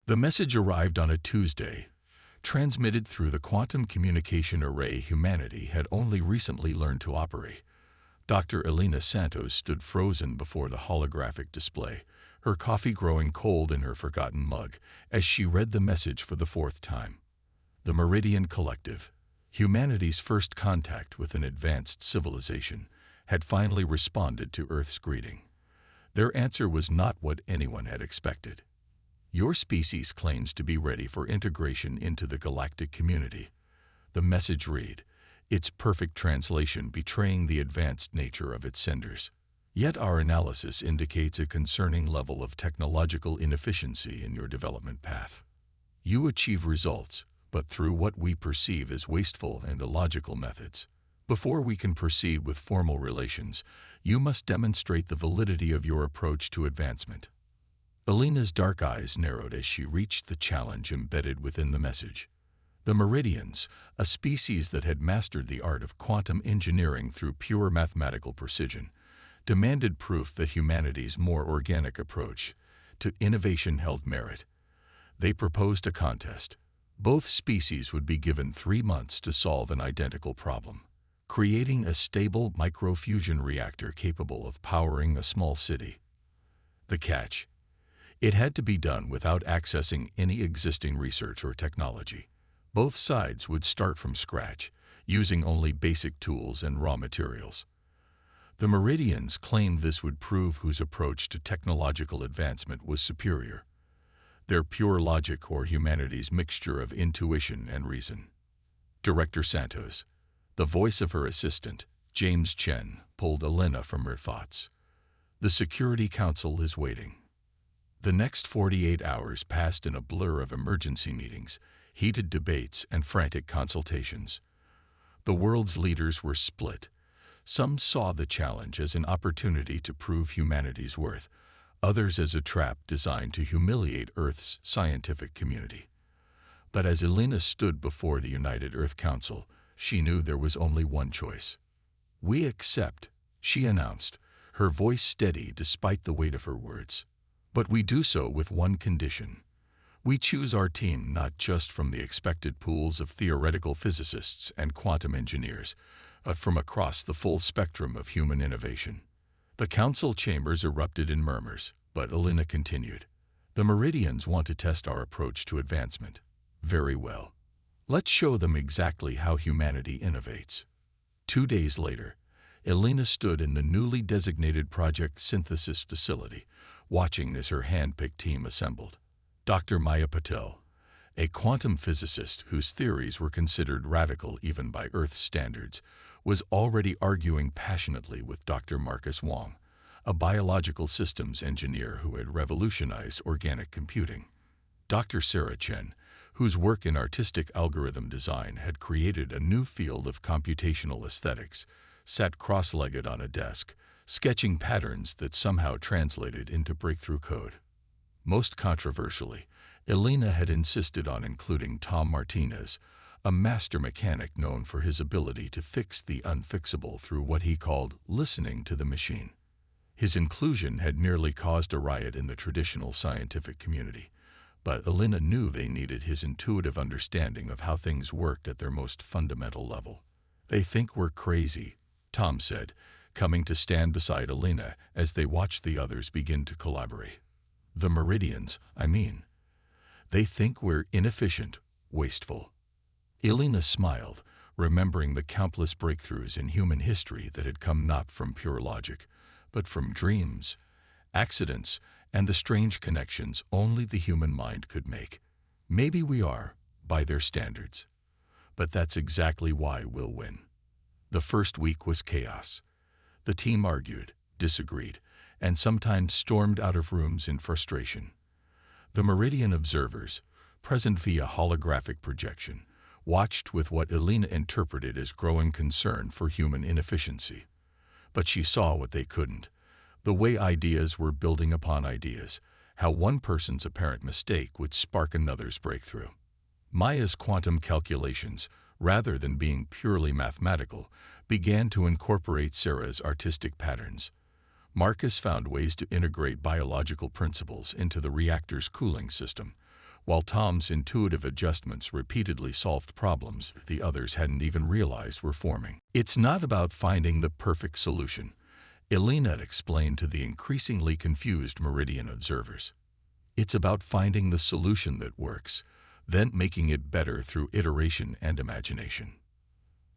The message arrived on a Tuesday, transmitted through the quantum communication array humanity had only recently learned to operate. Dr. Elena Santos stood frozen before the holographic display, her coffee growing cold in her forgotten mug, as she read the message for the fourth time. The Meridian Collective, humanity's first contact with an advanced civilization, had finally responded to Earth's greeting. Their answer was not what anyone had expected. Your species claims to be ready for integration into the galactic community. The message read, its perfect translation betraying the advanced nature of its senders. Yet our analysis indicates a concerning level of technological inefficiency in your development path. You achieve results, but through what we perceive as wasteful and illogical methods. Before we can proceed with formal relations, you must demonstrate the validity of your approach to advancement. Elena's dark eyes narrowed as she reached the challenge embedded within the message. The Meridians, a species that had mastered the art of quantum engineering through pure mathematical precision, demanded proof that humanity's more organic approach to innovation held merit. They proposed a contest. Both species would be given 3 months to solve an identical problem, creating a stable microfusion reactor capable of powering a small city. The catch: it had to be done without accessing any existing research or technology. Both sides would start from scratch, using only basic tools and raw materials. The Meridians claimed this would prove whose approach to technological advancement was superior, their pure logic or humanity's mixture of intuition and reason. Director Santos, the voice of her assistant, James Chen, pulled Elena from her thoughts. The Security Council is waiting. The next 48 hours passed in a blur of emergency meetings, heated debates, and frantic consultations. The world's leaders were split. Some saw the challenge as an opportunity to prove humanity's worth, others as a trap designed to humiliate Earth's scientific community. But as Elena stood before the United Earth Council, she knew there was only one choice. "We accept," she announced, her voice steady despite the weight of her words. "But we do so with one condition. We choose our team not just from the expected pools of theoretical physicists and quantum engineers, but from across the full spectrum of human innovation." The council chambers erupted in murmurs, but Elena continued. "The Meridians want to test our approach to advancement. Very well. Let's show them exactly how humanity innovates." 2 days later, Elena stood in the newly designated Project Synthesis facility, watching as her hand-picked team assembled. Dr. Maya Patel, a quantum physicist whose theories were considered radical even by Earth standards, was already arguing passionately with Dr. Marcus Wong, a biological systems engineer who had revolutionized organic computing. Dr. Sarah Chen, whose work in artistic algorithm design had created a new field of computational aesthetics, sat cross-legged on a desk, sketching patterns that somehow translated into breakthrough code. Most controversially, Elena had insisted on including Tom Martinez, a master mechanic known for his ability to fix the unfixable through what he called listening to the machine. His inclusion had nearly caused a riot in the traditional scientific community, but Elena knew they needed his intuitive understanding of how things worked at their most fundamental level. "They think we're crazy," Tom said, coming to stand beside Elena as they watched the others begin to collaborate. "The Meridians, I mean. They think we're inefficient, wasteful." Elena smiled, remembering the countless breakthroughs in human history that had come not from pure logic, but from dreams, accidents, and the strange connections only the human mind could make. "Maybe we are, by their standards. But that's exactly why we'll win." The first week was chaos. The team argued, disagreed, and sometimes stormed out of rooms in frustration. The Meridian observers, present via holographic projection, watched with what Elena interpreted as growing concern for human inefficiency. But she saw what they couldn't: the way ideas were building upon ideas, how one person's apparent mistake would spark another's breakthrough. Maya's quantum calculations, rather than being purely mathematical, began to incorporate Sarah's artistic patterns. Marcus found ways to integrate biological principles into the reactor's cooling system, while Tom's intuitive adjustments repeatedly solved problems the others hadn't even realized were forming. It's not about finding the perfect solution, Elena explained to the increasingly confused Meridian observers. It's about finding the solution that works, then making it better through iteration and imagination.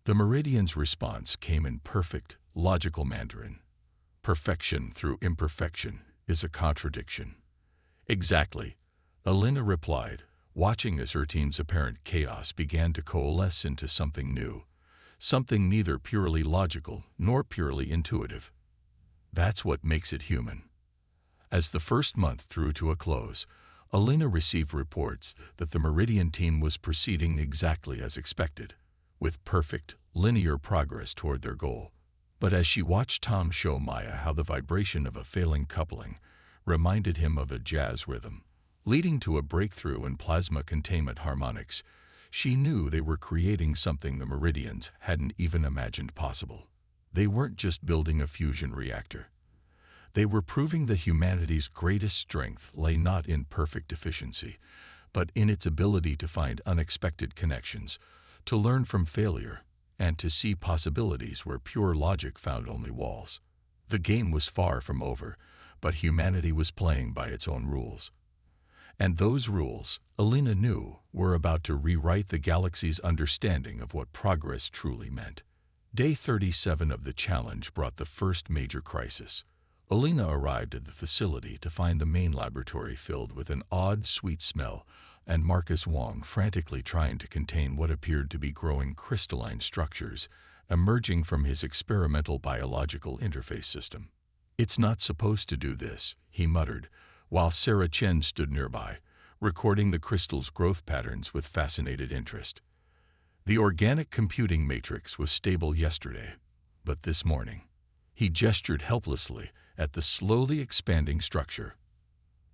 The Meridian's response came in perfect, logical Mandarin. Perfection through imperfection is a contradiction. Exactly, Elena replied, watching as her team's apparent chaos began to coalesce into something new, something neither purely logical nor purely intuitive. That's what makes it human. As the first month drew to a close, Elena received reports that the Meridian team was proceeding exactly as expected, with perfect, linear progress toward their goal. But as she watched Tom show Maya how the vibration of a failing coupling reminded him of a jazz rhythm, leading to a breakthrough in plasma containment harmonics, she knew they were creating something the Meridians hadn't even imagined possible. They weren't just building a fusion reactor. They were proving that humanity's greatest strength lay not in perfect efficiency, but in its ability to find unexpected connections, to learn from failure, and to see possibilities where pure logic found only walls. The game was far from over, but humanity was playing by its own rules. And those rules, Elena knew, were about to rewrite the galaxy's understanding of what progress truly meant. Day 37 of the challenge brought the first major crisis. Elena arrived at the facility to find the main laboratory filled with an odd, sweet smell, and Marcus Wong frantically trying to contain what appeared to be growing crystalline structures emerging from his experimental biological interface system. "It's not supposed to do this," he muttered, while Sarah Chen stood nearby, recording the crystal's growth patterns with fascinated interest. The organic computing matrix was stable yesterday, but this morning, he gestured helplessly at the slowly expanding structure.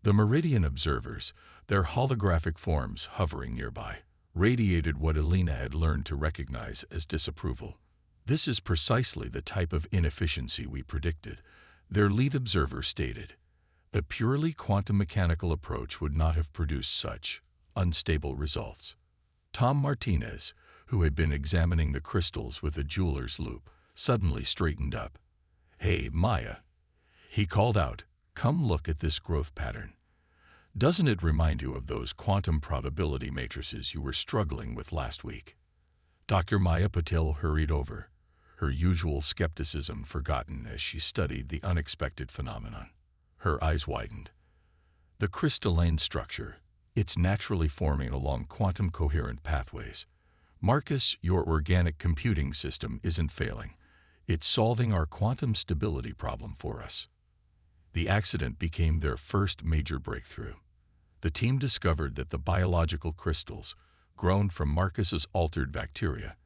The Meridian observers, their holographic forms hovering nearby, radiated what Elena had learned to recognize as disapproval. "This is precisely the type of inefficiency we predicted," their lead observer stated. "A purely quantum mechanical approach would not have produced such unstable results." Tom Martinez, who had been examining the crystals with a jeweler's loupe, suddenly straightened up. "Hey, Maya," he called out, "come look at this growth pattern. Doesn't it remind you of those quantum probability matrices you were struggling with last week?" Dr. Maya Patel hurried over, her usual skepticism forgotten as she studied the unexpected phenomenon. Her eyes widened. "The crystalline structure, it's naturally forming along quantum coherent pathways. Marcus, your organic computing system isn't failing. It's solving our quantum stability problem for us." The accident became their first major breakthrough. The team discovered that the biological crystals, grown from Marcus's altered bacteria,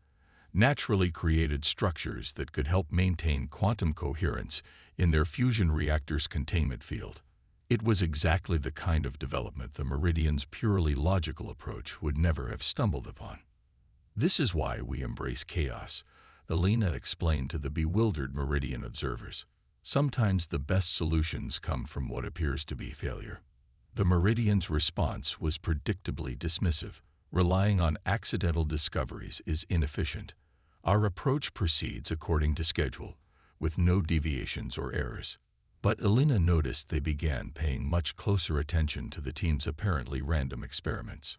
naturally created structures that could help maintain quantum coherence in their fusion reactor's containment field. It was exactly the kind of development the Meridian's purely logical approach would never have stumbled upon. "This is why we embrace chaos," Elena explained to the bewildered Meridian observers. "Sometimes the best solutions come from what appears to be failure." The Meridian's response was predictably dismissive. "Relying on accidental discoveries is inefficient. Our approach proceeds according to schedule, with no deviations or errors." But Elena noticed they began paying much closer attention to the team's apparently random experiments.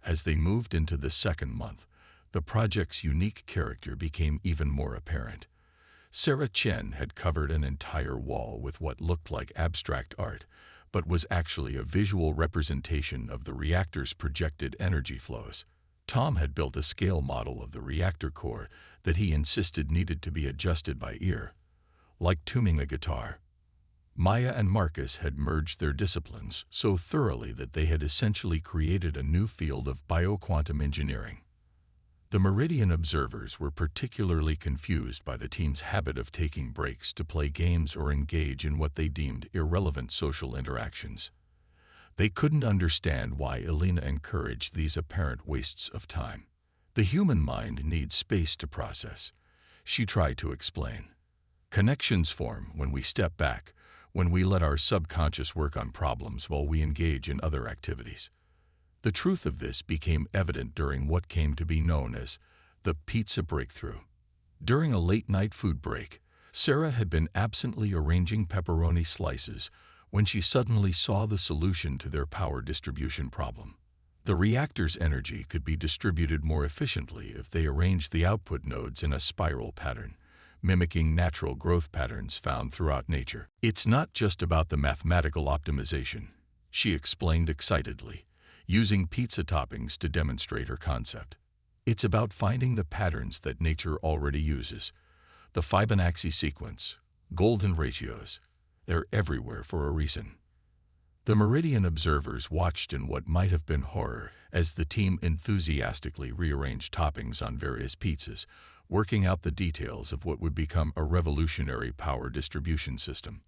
As they moved into the second month, the project's unique character became even more apparent. Sarah Chen had covered an entire wall with what looked like abstract art, but was actually a visual representation of the reactor's projected energy flows. Tom had built a scale model of the reactor core that he insisted needed to be adjusted by ear, like tuning a guitar. Maya and Marcus had merged their disciplines so thoroughly that they had essentially created a new field of bioquantum engineering. The Meridian observers were particularly confused by the team's habit of taking breaks to play games or engage in what they deemed irrelevant social interactions. They couldn't understand why Elena encouraged these apparent wastes of time. "The human mind needs space to process," she tried to explain. "Connections form when we step back, when we let our subconscious work on problems while we engage in other activities. The truth of this became evident during what came to be known as the pizza breakthrough. During a late-night food break, Sarah had been absently arranging pepperoni slices when she suddenly saw the solution to their power distribution problem. The reactor's energy could be distributed more efficiently if they arranged the output nodes in a spiral pattern, mimicking natural growth patterns found throughout nature. "It's not just about the mathematical optimization," she explained excitedly, using pizza toppings to demonstrate her concept. "It's about finding the patterns that nature already uses. The Fibonacci sequence, golden ratios, they're everywhere for a reason." The Meridian observers watched in what might have been horror as the team enthusiastically rearranged toppings on various pizzas, working out the details of what would become a revolutionary power distribution system.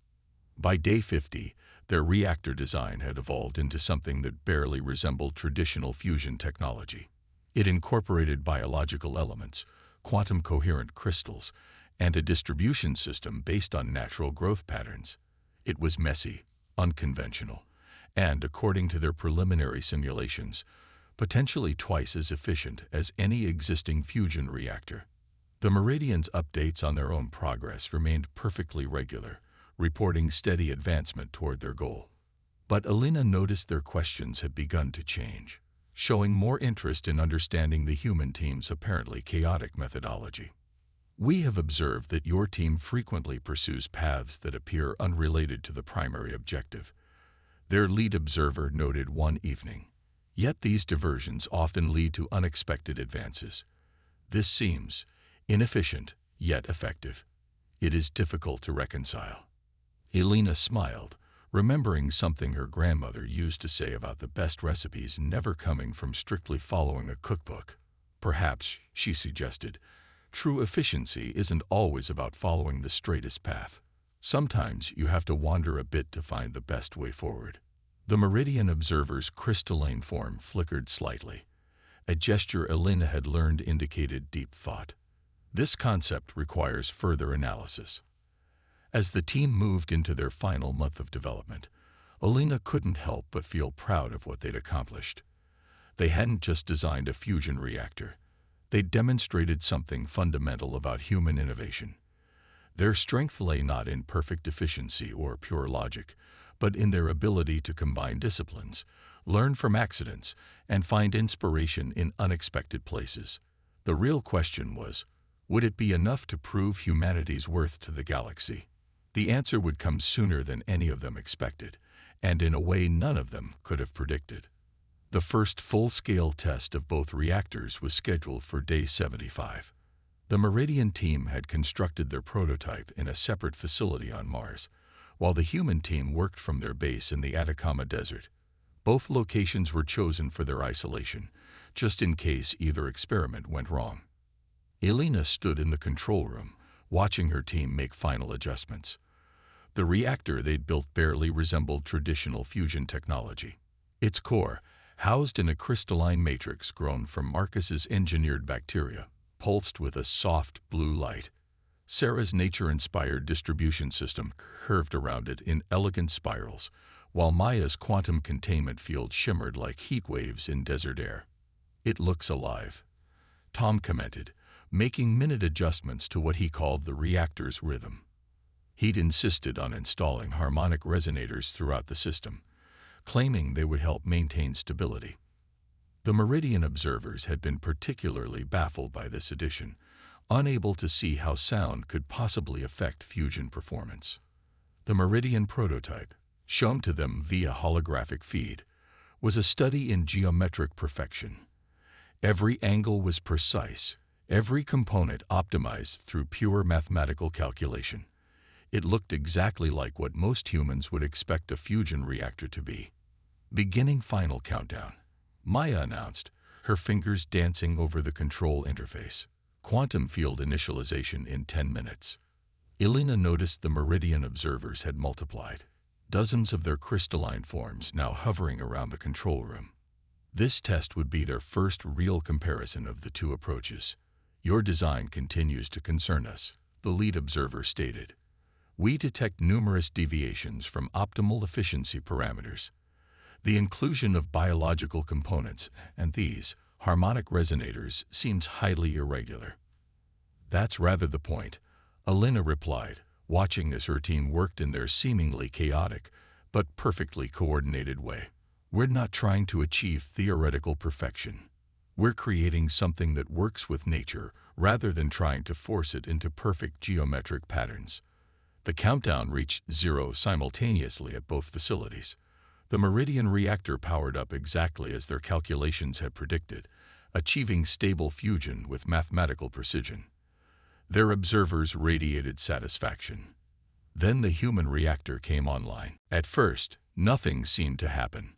By day 50, their reactor design had evolved into something that barely resembled traditional fusion technology. It incorporated biological elements, quantum-coherent crystals, and a distribution system based on natural growth patterns. It was messy, unconventional, and, according to their preliminary simulations, potentially twice as efficient as any existing fusion reactor. The Meridian's updates on their own progress remained perfectly regular, reporting steady advancement toward their goal. But Alina noticed their questions had begun to change, showing more interest in understanding the human team's apparently chaotic methodology. "We have observed that your team frequently pursues paths that appear unrelated to the primary objective," their lead observer noted one evening. "Yet these diversions often lead to unexpected advances. This seems inefficient, yet effective. It is difficult to reconcile." Alina smiled, remembering something her grandmother used to say about the best recipes never coming from strictly following a cookbook. "Perhaps," she suggested, "true efficiency isn't always about following the straightest path. Sometimes you have to wander a bit to find the best way forward." The Meridian observer's crystalline form flickered slightly. A gesture Alina had learned indicated deep thought. "This concept requires further analysis." As the team moved into their final month of development, Alina couldn't help but feel proud of what they'd accomplished. They hadn't just designed a fusion reactor. They'd demonstrated something fundamental about human innovation. Their strength lay not in perfect efficiency or pure logic, but in their ability to combine disciplines, learn from accidents, and find inspiration in unexpected places. The real question was, would it be enough to prove humanity's worth to the galaxy? The answer would come sooner than any of them expected, and in a way none of them could have predicted. The first full-scale test of both reactors was scheduled for day 75. The Meridian team had constructed their prototype in a separate facility on Mars, while the human team worked from their base in the Atacama Desert. Both locations were chosen for their isolation, just in case either experiment went wrong. Alina stood in the control room, watching her team make final adjustments. The reactor they'd built barely resembled traditional fusion technology. Its core, housed in a crystalline matrix grown from Marcus's engineered bacteria, pulsed with a soft blue light. Sarah's nature-inspired distribution system curved around it in elegant spirals, while Maya's quantum containment field shimmered like heat waves in desert air. "It looks alive," Tom commented, making minute adjustments to what he called the reactor's rhythm. He'd insisted on installing harmonic resonators throughout the system, claiming they would help maintain stability. The Meridian observers had been particularly baffled by this addition, unable to see how sound could possibly affect fusion performance. The Meridian prototype, shown to them via holographic feed, was a study in geometric perfection. Every angle was precise, every component optimized through pure mathematical calculation. It looked exactly like what most humans would expect a fusion reactor to be. "Beginning final countdown," Maya announced, her fingers dancing over the control interface. "Quantum field initialization in 10 minutes." Alina noticed the Meridian observers had multiplied, dozens of their crystalline forms now hovering around the control room. This test would be their first real comparison of the two approaches. "Your design continues to concern us," the lead observer stated. "We detect numerous deviations from optimal efficiency parameters. The inclusion of biological components and these harmonic resonators seems highly irregular. That's rather the point, Elena replied, watching as her team worked in their seemingly chaotic but perfectly coordinated way. We're not trying to achieve theoretical perfection. We're creating something that works with nature rather than trying to force it into perfect geometric patterns. The countdown reached 0 simultaneously at both facilities. The Meridian reactor powered up exactly as their calculations had predicted, achieving stable fusion with mathematical precision. Their observers radiated satisfaction. Then the human reactor came online. At first, nothing seemed to happen.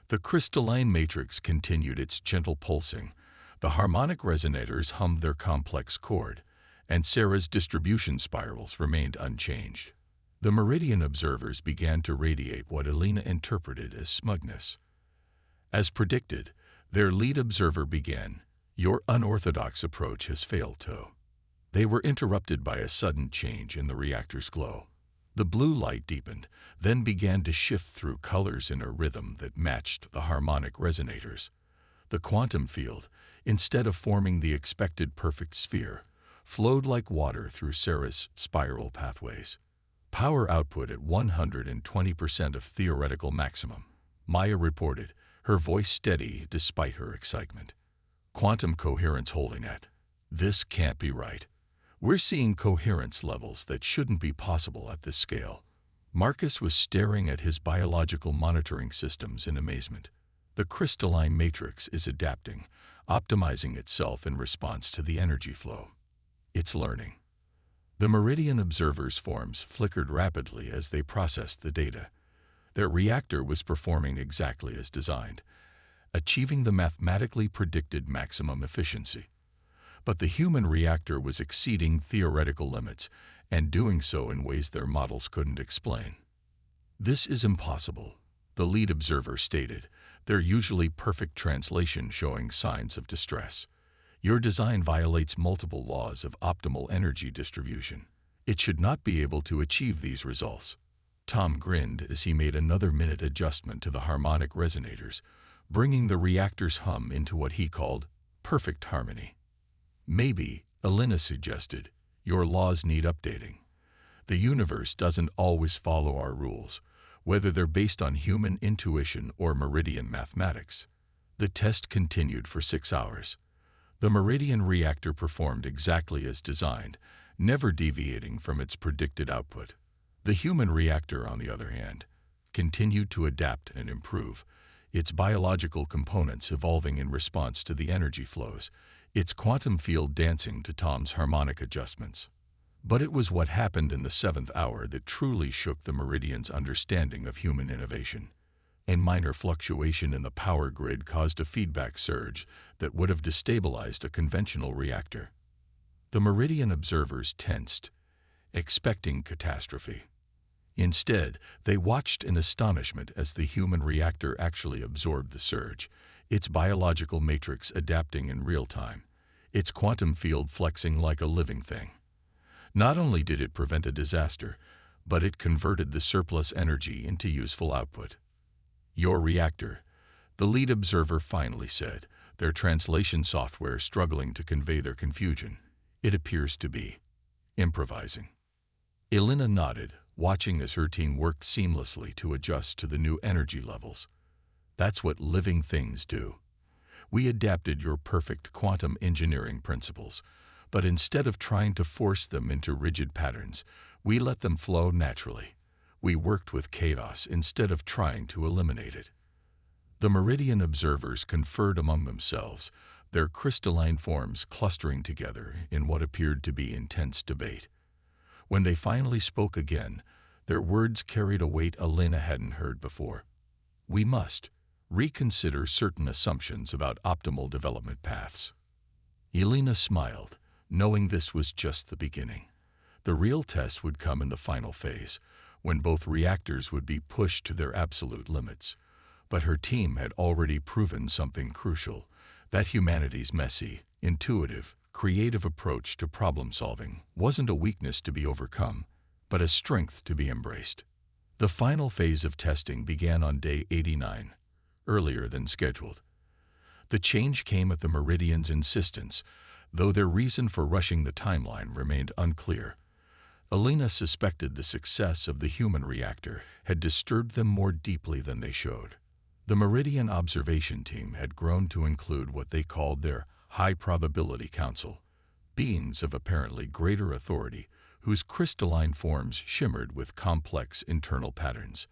The crystalline matrix continued its gentle pulsing, the harmonic resonators hummed their complex chord, and Sarah's distribution spirals remained unchanged. The Meridian observers began to radiate what Elena interpreted as smugness. As predicted, their lead observer began, "Your unorthodox approach has failed, To." They were interrupted by a sudden change in the reactor's glow. The blue light deepened, then began to shift through colors in a rhythm that matched the harmonic resonators. The quantum field, instead of forming the expected perfect sphere, flowed like water through Sarah's spiral pathways. Power output at 120% of theoretical maximum, Maya reported, her voice steady despite her excitement. Quantum coherence holding at. This can't be right. We're seeing coherence levels that shouldn't be possible at this scale. Marcus was staring at his biological monitoring systems in amazement. The crystalline matrix is adapting, optimizing itself in response to the energy flow. It's learning. The Meridian observers' forms flickered rapidly as they processed the data. Their reactor was performing exactly as designed, achieving the mathematically predicted maximum efficiency. But the human reactor was exceeding theoretical limits and doing so in ways their models couldn't explain. "This is impossible," the lead observer stated, their usually perfect translation showing signs of distress. "Your design violates multiple laws of optimal energy distribution. It should not be able to achieve these results." Tom grinned as he made another minute adjustment to the harmonic resonators, bringing the reactor's hum into what he called perfect harmony. "Maybe," Elena suggested, "your laws need updating. The universe doesn't always follow our rules, whether they're based on human intuition or Meridian mathematics." The test continued for 6 hours. The Meridian reactor performed exactly as designed, never deviating from its predicted output. The human reactor, on the other hand, continued to adapt and improve, its biological components evolving in response to the energy flows, its quantum field dancing to Tom's harmonic adjustments. But it was what happened in the 7th hour that truly shook the Meridian's understanding of human innovation. A minor fluctuation in the power grid caused a feedback surge that would have destabilized a conventional reactor. The Meridian observers tensed, expecting catastrophe. Instead, they watched in astonishment as the human reactor actually absorbed the surge, its biological matrix adapting in real time, its quantum field flexing like a living thing. Not only did it prevent a disaster, but it converted the surplus energy into useful output. "Your reactor," the lead observer finally said, their translation software struggling to convey their confusion. "It appears to be improvising." Elena nodded, watching as her team worked seamlessly to adjust to the new energy levels. "That's what living things do. We adapted your perfect quantum engineering principles, but instead of trying to force them into rigid patterns, we let them flow naturally. We worked with chaos instead of trying to eliminate it." The Meridian observers conferred among themselves, their crystalline forms clustering together in what appeared to be intense debate. When they finally spoke again, their words carried a weight Elena hadn't heard before. "We must reconsider certain assumptions about optimal development paths." Elena smiled, knowing this was just the beginning. The real test would come in the final phase, when both reactors would be pushed to their absolute limits. But her team had already proven something crucial, that humanity's messy, intuitive, creative approach to problem-solving wasn't a weakness to be overcome, but a strength to be embraced. The final phase of testing began on day 89, earlier than scheduled. The change came at the Meridian's insistence, though their reason for rushing the timeline remained unclear. Elena suspected the success of the human reactor had disturbed them more deeply than they showed. The Meridian observation team had grown to include what they called their high-probability council, beings of apparently greater authority whose crystalline forms shimmered with complex internal patterns.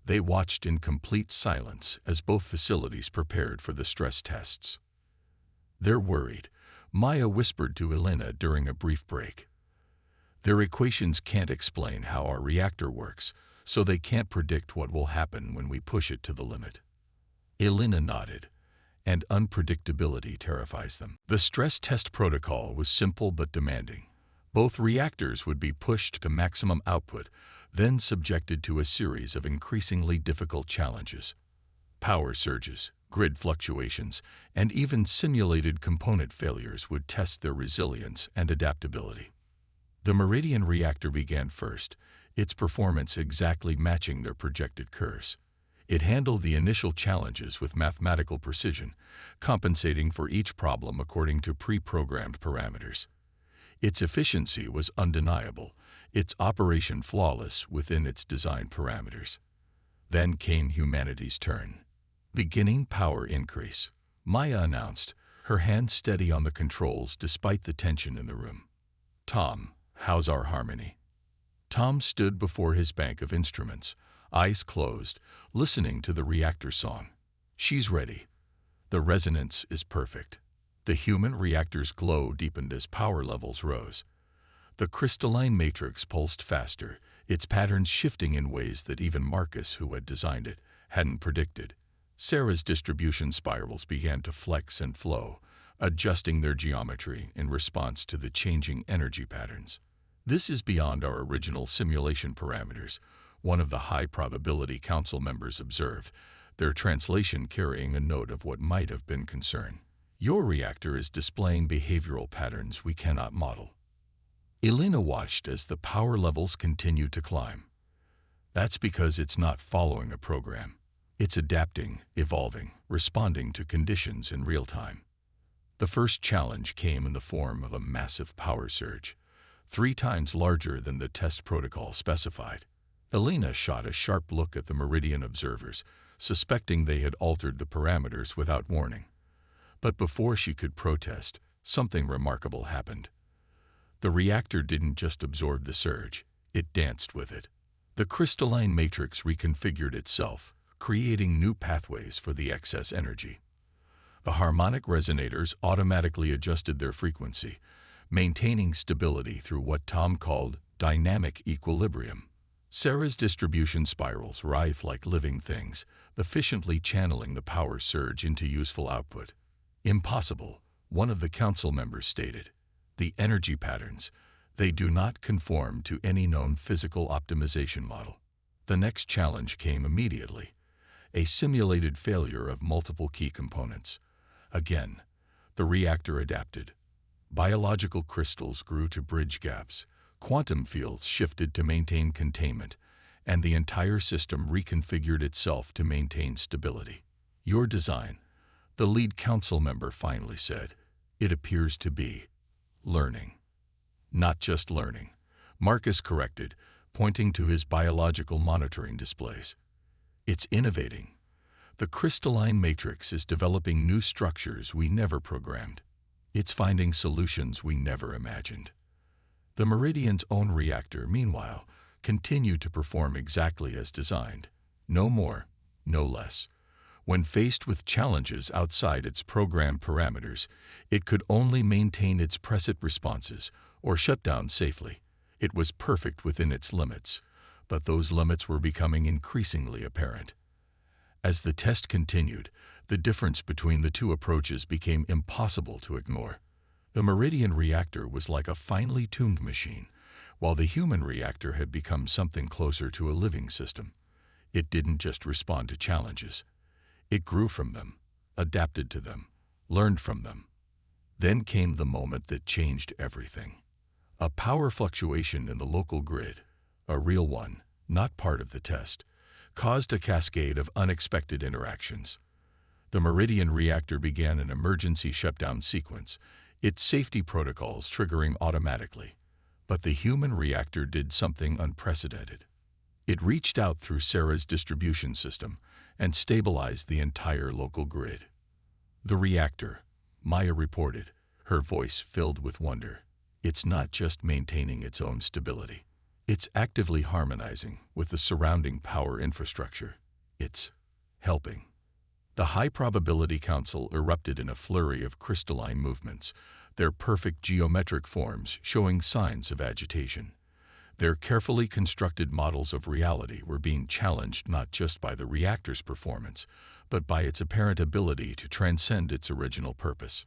They watched in complete silence as both facilities prepared for the stress tests. "They're worried," Maya whispered to Elena during a brief break. "Their equations can't explain how our reactor works, so they can't predict what will happen when we push it to the limit." Elena nodded, and unpredictability terrifies them. The stress test protocol was simple but demanding. Both reactors would be pushed to maximum output, then subjected to a series of increasingly difficult challenges. Power surges, grid fluctuations, and even simulated component failures would test their resilience and adaptability. The Meridian reactor began first, its performance exactly matching their projected curves. It handled the initial challenges with mathematical precision, compensating for each problem according to pre-programmed parameters. Its efficiency was undeniable, its operation flawless within its design parameters. Then came humanity's turn. "Beginning power increase," Maya announced, her hand steady on the controls despite the tension in the room. "Tom, how's our harmony?" Tom stood before his bank of instruments, eyes closed, listening to the reactor song. "She's ready. The resonance is perfect." The human reactor's glow deepened as power levels rose. The crystalline matrix pulsed faster, its patterns shifting in ways that even Marcus, who had designed it, hadn't predicted. Sarah's distribution spirals began to flex and flow, adjusting their geometry in response to the changing energy patterns. "This is beyond our original simulation parameters," one of the high-probability council members observed, their translation carrying a note of what might have been concern. "Your reactor is displaying behavioral patterns we cannot model." Elena watched as the power levels continued to climb. "That's because it's not following a program. It's adapting, evolving, responding to conditions in real time." The first challenge came in the form of a massive power surge, 3 times larger than the test protocol specified. Elena shot a sharp look at the Meridian observers, suspecting they had altered the parameters without warning. But before she could protest, something remarkable happened. The reactor didn't just absorb the surge, it danced with it. The crystalline matrix reconfigured itself, creating new pathways for the excess energy. The harmonic resonators automatically adjusted their frequency, maintaining stability through what Tom called dynamic equilibrium. Sarah's distribution spirals writhed like living things, efficiently channeling the power surge into useful output. "Impossible," one of the council members stated. "The energy patterns, they do not conform to any known physical optimization model." The next challenge came immediately, a simulated failure of multiple key components. Again, the reactor adapted. Biological crystals grew to bridge gaps, quantum fields shifted to maintain containment, and the entire system reconfigured itself to maintain stability. "Your design," the lead council member finally said, "it appears to be learning." "Not just learning," Marcus corrected, pointing to his biological monitoring displays. "It's innovating. The crystalline matrix is developing new structures we never programmed. It's finding solutions we never imagined." The Meridian's own reactor, meanwhile, continued to perform exactly as designed. No more, no less. When faced with challenges outside its programmed parameters, it could only maintain its preset responses or shut down safely. It was perfect within its limits, but those limits were becoming increasingly apparent. As the test continued, the difference between the two approaches became impossible to ignore. The Meridian reactor was like a finely tuned machine, while the human reactor had become something closer to a living system. It didn't just respond to challenges. It grew from them, adapted to them, learned from them. Then came the moment that changed everything. A power fluctuation in the local grid, a real one, not part of the test, caused a cascade of unexpected interactions. The Meridian reactor began an emergency shutdown sequence, its safety protocols triggering automatically. But the human reactor did something unprecedented. It reached out through Sarah's distribution system and stabilized the entire local grid. The reactor, Maya reported, her voice filled with wonder. It's not just maintaining its own stability. It's actively harmonizing with the surrounding power infrastructure. It's helping. The High Probability Council erupted in a flurry of crystalline movements, their perfect geometric forms showing signs of agitation. Their carefully constructed models of reality were being challenged not just by the reactor's performance, but by its apparent ability to transcend its original purpose.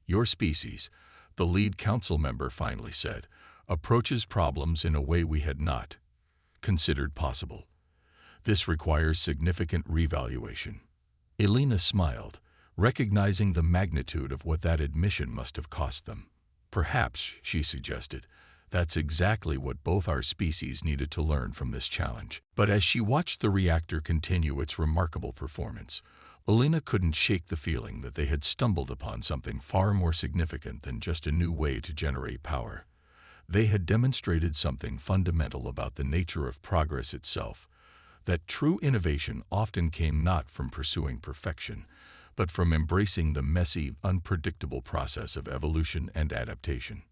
Your species, the lead council member finally said, approaches problems in a way we had not considered possible. This requires significant revaluation. Elena smiled, recognizing the magnitude of what that admission must have cost them. Perhaps, she suggested, that's exactly what both our species needed to learn from this challenge. But as she watched the reactor continue its remarkable performance, Elena couldn't shake the feeling that they had stumbled upon something far more significant than just a new way to generate power. They had demonstrated something fundamental about the nature of progress itself, that true innovation often came not from pursuing perfection, but from embracing the messy, unpredictable process of evolution and adaptation.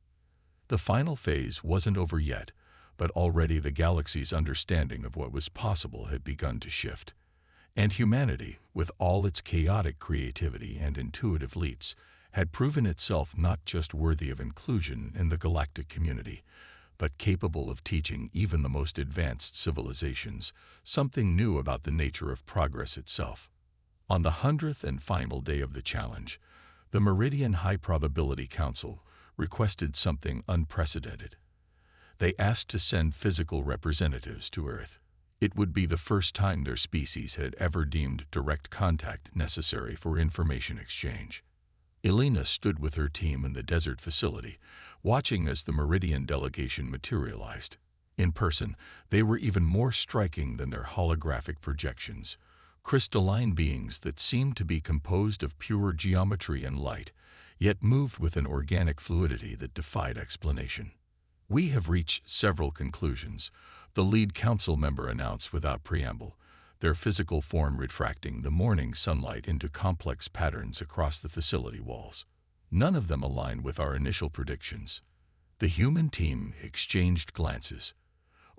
The final phase wasn't over yet, but already the galaxy's understanding of what was possible had begun to shift. And humanity, with all its chaotic creativity and intuitive leaps, had proven itself not just worthy of inclusion in the galactic community, but capable of teaching even the most advanced civilizations something new about the nature of progress itself. On the 100th and final day of the challenge, the Meridian High Probability Council requested something unprecedented. They asked to send physical representatives to Earth. It would be the first time their species had ever deemed direct contact necessary for information exchange. Elena stood with her team in the desert facility, watching as the Meridian delegation materialized. In person, they were even more striking than their holographic projections, crystalline beings that seemed to be composed of pure geometry and light, yet moved with an organic fluidity that defied explanation. "We have reached several conclusions," the lead council member announced without preamble, their physical form refracting the morning sunlight into complex patterns across the facility walls. None of them aligned with our initial predictions. The human team exchanged glances.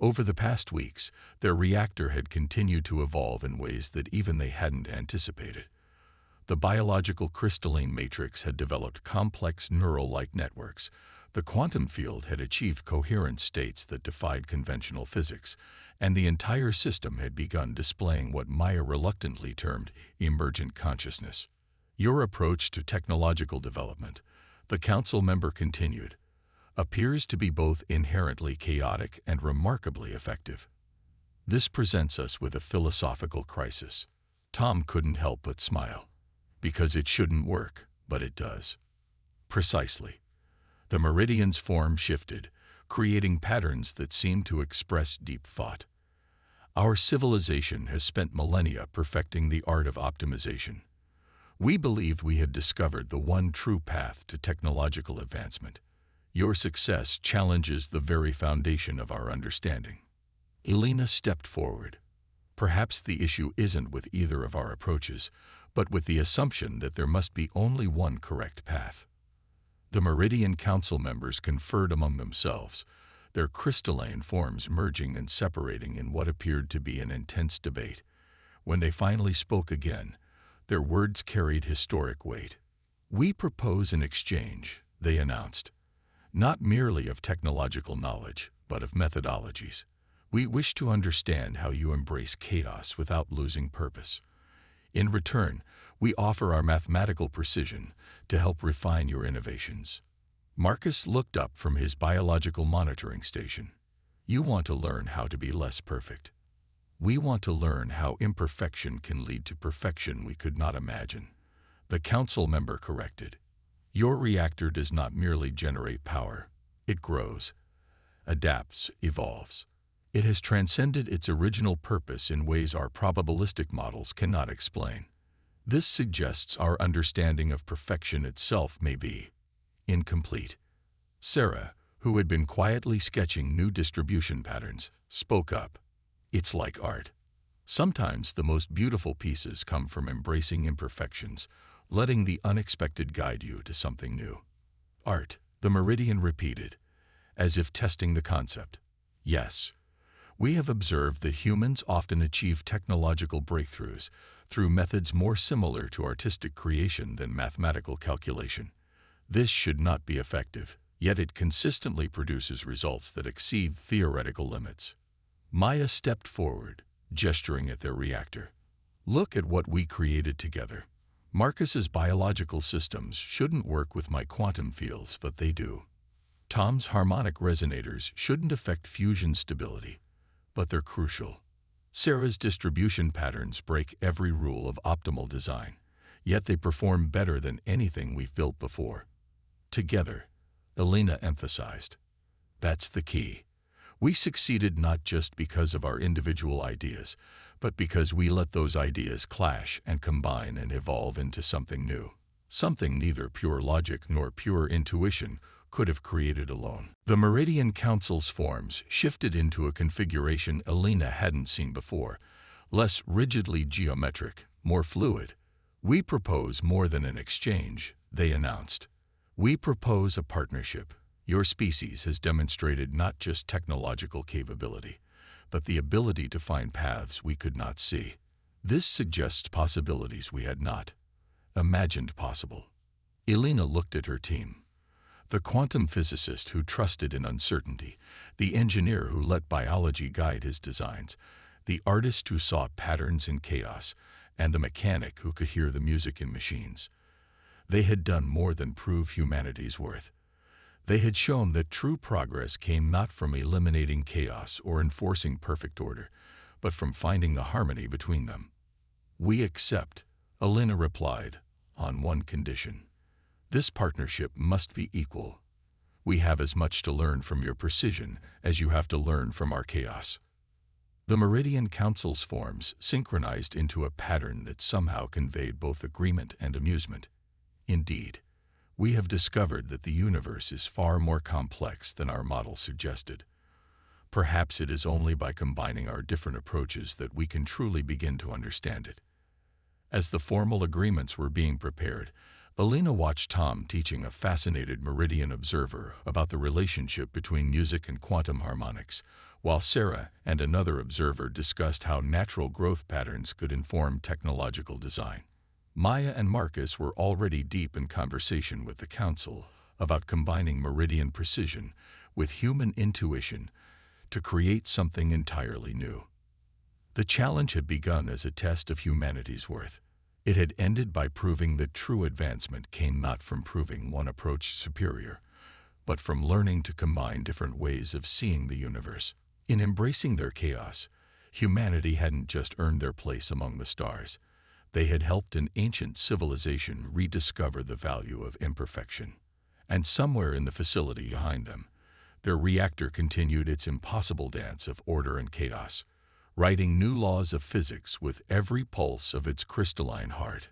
Over the past weeks, their reactor had continued to evolve in ways that even they hadn't anticipated. The biological crystalline matrix had developed complex neural-like networks. The quantum field had achieved coherent states that defied conventional physics, and the entire system had begun displaying what Maya reluctantly termed emergent consciousness. Your approach to technological development, the council member continued, appears to be both inherently chaotic and remarkably effective. This presents us with a philosophical crisis. Tom couldn't help but smile. Because it shouldn't work, but it does. Precisely. The Meridian's form shifted, creating patterns that seemed to express deep thought. Our civilization has spent millennia perfecting the art of optimization. We believed we had discovered the one true path to technological advancement. Your success challenges the very foundation of our understanding. Elena stepped forward. Perhaps the issue isn't with either of our approaches, but with the assumption that there must be only one correct path. The Meridian Council members conferred among themselves, their crystalline forms merging and separating in what appeared to be an intense debate. When they finally spoke again, their words carried historic weight. "We propose an exchange," they announced, "not merely of technological knowledge, but of methodologies. We wish to understand how you embrace chaos without losing purpose. In return, we offer our mathematical precision to help refine your innovations." Marcus looked up from his biological monitoring station. "You want to learn how to be less perfect. We want to learn how imperfection can lead to perfection we could not imagine," the council member corrected. "Your reactor does not merely generate power. It grows, adapts, evolves. It has transcended its original purpose in ways our probabilistic models cannot explain. This suggests our understanding of perfection itself may be incomplete. Sarah, who had been quietly sketching new distribution patterns, spoke up. It's like art. Sometimes the most beautiful pieces come from embracing imperfections, letting the unexpected guide you to something new. Art, the Meridian repeated, as if testing the concept. Yes, we have observed that humans often achieve technological breakthroughs through methods more similar to artistic creation than mathematical calculation. This should not be effective, yet it consistently produces results that exceed theoretical limits. Maya stepped forward, gesturing at their reactor. Look at what we created together. Marcus's biological systems shouldn't work with my quantum fields, but they do. Tom's harmonic resonators shouldn't affect fusion stability, but they're crucial. Sarah's distribution patterns break every rule of optimal design, yet they perform better than anything we've built before. Together, Elena emphasized. That's the key. We succeeded not just because of our individual ideas, but because we let those ideas clash and combine and evolve into something new. Something neither pure logic nor pure intuition could have created alone. The Meridian Council's forms shifted into a configuration Elena hadn't seen before, less rigidly geometric, more fluid. We propose more than an exchange, they announced. We propose a partnership. Your species has demonstrated not just technological capability, but the ability to find paths we could not see. This suggests possibilities we had not imagined possible. Elena looked at her team. The quantum physicist who trusted in uncertainty, the engineer who let biology guide his designs, the artist who saw patterns in chaos, and the mechanic who could hear the music in machines. They had done more than prove humanity's worth. They had shown that true progress came not from eliminating chaos or enforcing perfect order, but from finding the harmony between them. We accept, Elena replied, on one condition. This partnership must be equal. We have as much to learn from your precision as you have to learn from our chaos. The Meridian Council's forms synchronized into a pattern that somehow conveyed both agreement and amusement. Indeed, we have discovered that the universe is far more complex than our model suggested. Perhaps it is only by combining our different approaches that we can truly begin to understand it. As the formal agreements were being prepared, Elena watched Tom teaching a fascinated Meridian observer about the relationship between music and quantum harmonics, while Sarah and another observer discussed how natural growth patterns could inform technological design. Maya and Marcus were already deep in conversation with the council about combining Meridian precision with human intuition to create something entirely new. The challenge had begun as a test of humanity's worth. It had ended by proving that true advancement came not from proving one approach superior, but from learning to combine different ways of seeing the universe. In embracing their chaos, humanity hadn't just earned their place among the stars. They had helped an ancient civilization rediscover the value of imperfection. And somewhere in the facility behind them, their reactor continued its impossible dance of order and chaos, writing new laws of physics with every pulse of its crystalline heart.